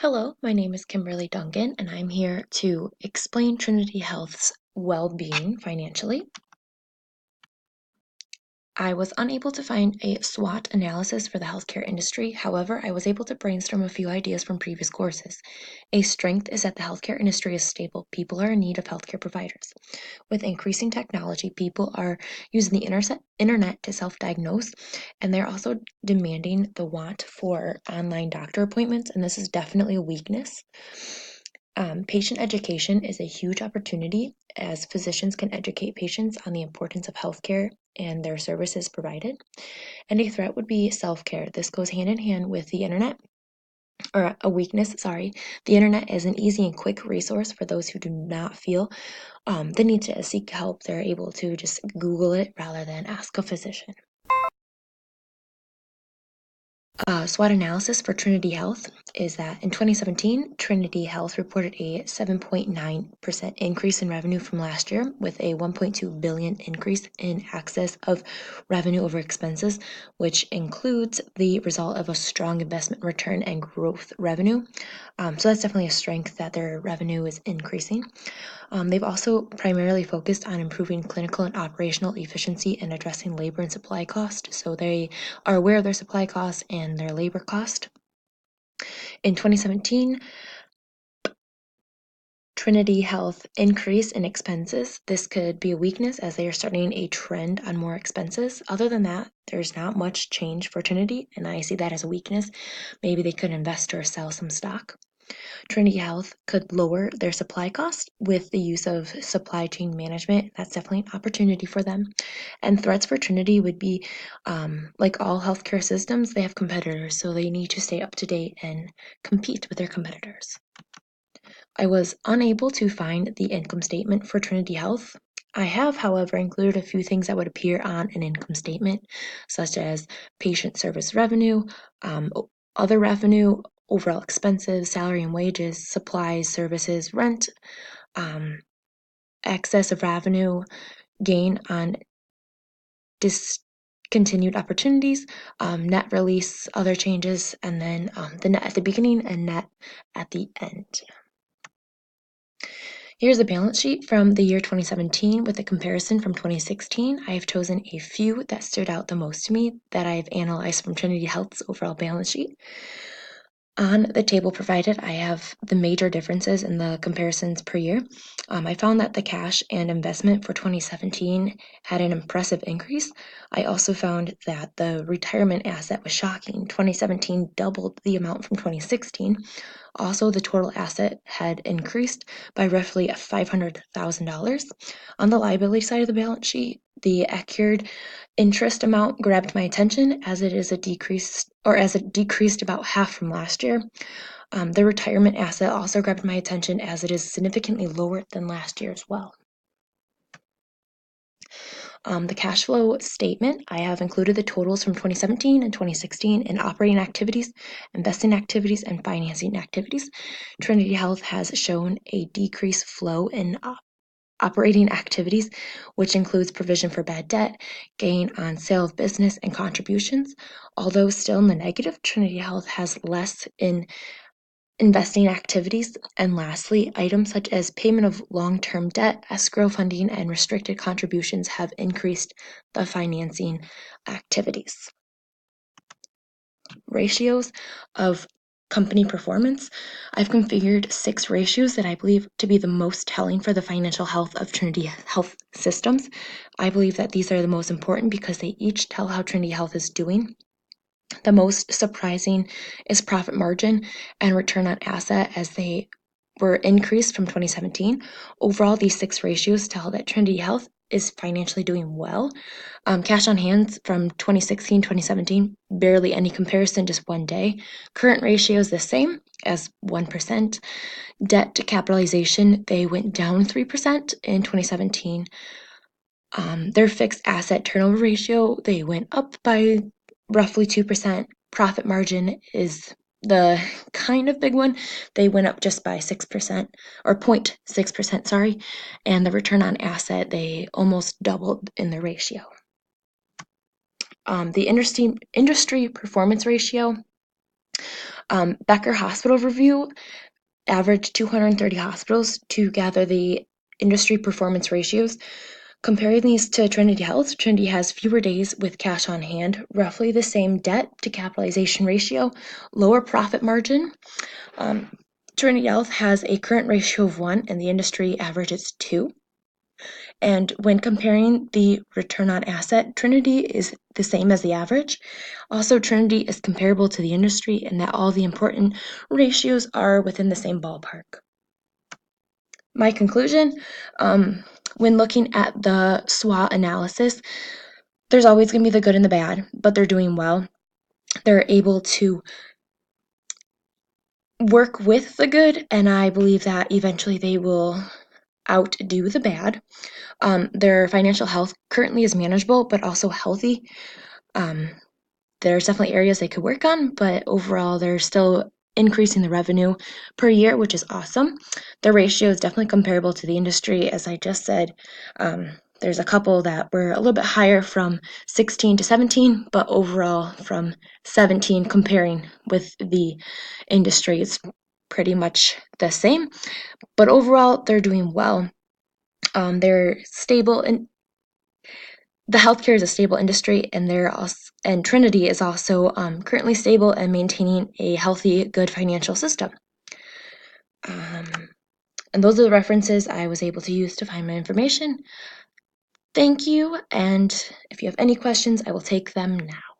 Hello, my name is Kimberly Duncan, and I'm here to explain Trinity Health's well-being financially. I was unable to find a SWOT analysis for the healthcare industry. However, I was able to brainstorm a few ideas from previous courses. A strength is that the healthcare industry is stable. People are in need of healthcare providers. With increasing technology, people are using the internet to self-diagnose, and they're also demanding the want for online doctor appointments, and this is definitely a weakness. Patient education is a huge opportunity as physicians can educate patients on the importance of healthcare and their services provided. And a threat would be self-care. This goes hand in hand with the internet, or a weakness, sorry. The internet is an easy and quick resource for those who do not feel the need to seek help. They're able to just Google it rather than ask a physician. SWOT analysis for Trinity Health is that in 2017, Trinity Health reported a 7.9% increase in revenue from last year, with a 1.2 billion increase in excess of revenue over expenses, which includes the result of a strong investment return and growth revenue. So that's definitely a strength that their revenue is increasing. They've also primarily focused on improving clinical and operational efficiency and addressing labor and supply cost. So they are aware of their supply costs and their labor cost. In 2017, Trinity Health increase in expenses. This could be a weakness as they are starting a trend on more expenses. Other than that, there's not much change for Trinity, and I see that as a weakness. Maybe they could invest or sell some stock. Trinity Health could lower their supply cost with the use of supply chain management. That's definitely an opportunity for them. And threats for Trinity would be, like all healthcare systems, they have competitors, so they need to stay up to date and compete with their competitors. I was unable to find the income statement for Trinity Health. I have, however, included a few things that would appear on an income statement, such as patient service revenue, other revenue, overall expenses, salary and wages, supplies, services, rent, excess of revenue, gain on discontinued opportunities, net release, other changes, and then the net at the beginning and net at the end. Here's a balance sheet from the year 2017 with a comparison from 2016. I have chosen a few that stood out the most to me that I've analyzed from Trinity Health's overall balance sheet. On the table provided, I have the major differences in the comparisons per year. I found that the cash and investment for 2017 had an impressive increase. I also found that the retirement asset was shocking. 2017 doubled the amount from 2016. Also, the total asset had increased by roughly $500,000. On the liability side of the balance sheet, the accrued interest amount grabbed my attention as it decreased about half from last year. The retirement asset also grabbed my attention as it is significantly lower than last year as well. The cash flow statement, I have included the totals from 2017 and 2016 in operating activities, investing activities, and financing activities. Trinity Health has shown a decreased flow in operating activities, which includes provision for bad debt, gain on sale of business, and contributions. Although still in the negative, Trinity Health has less in investing activities, and lastly, items such as payment of long-term debt, escrow funding, and restricted contributions have increased the financing activities. Ratios of company performance. I've configured 6 ratios that I believe to be the most telling for the financial health of Trinity Health systems. I believe that these are the most important because they each tell how Trinity Health is doing. The most surprising is profit margin and return on asset, as they were increased from 2017. Overall, these 6 ratios tell that Trinity Health is financially doing well. Cash on hand from 2016, 2017, barely any comparison, just one day. Current ratio is the same as 1%. Debt to capitalization, they went down 3% in 2017. Their fixed asset turnover ratio, they went up by roughly 2%. Profit margin is the kind of big one. They went up just by 6% or 0.6%, sorry. And the return on asset, they almost doubled in the ratio. The industry performance ratio, Becker Hospital Review averaged 230 hospitals to gather the industry performance ratios. Comparing these to Trinity Health, Trinity has fewer days with cash on hand, roughly the same debt to capitalization ratio, lower profit margin. Trinity Health has a current ratio of 1 and the industry average is 2. And when comparing the return on asset, Trinity is the same as the average. Also, Trinity is comparable to the industry in that all the important ratios are within the same ballpark. My conclusion, when looking at the SWOT analysis, there's always going to be the good and the bad, but they're doing well. They're able to work with the good, and I believe that eventually they will outdo the bad. Their financial health currently is manageable, but also healthy. There's definitely areas they could work on, but overall, they're still increasing the revenue per year, which is awesome. The ratio is definitely comparable to the industry, as I just said. There's a couple that were a little bit higher from 16 to 17, but overall from 17 comparing with the industry, it's pretty much the same. But overall, they're doing well. They're stable, and the healthcare is a stable industry, and Trinity is also currently stable and maintaining a healthy, good financial system. And those are the references I was able to use to find my information. Thank you, and if you have any questions, I will take them now.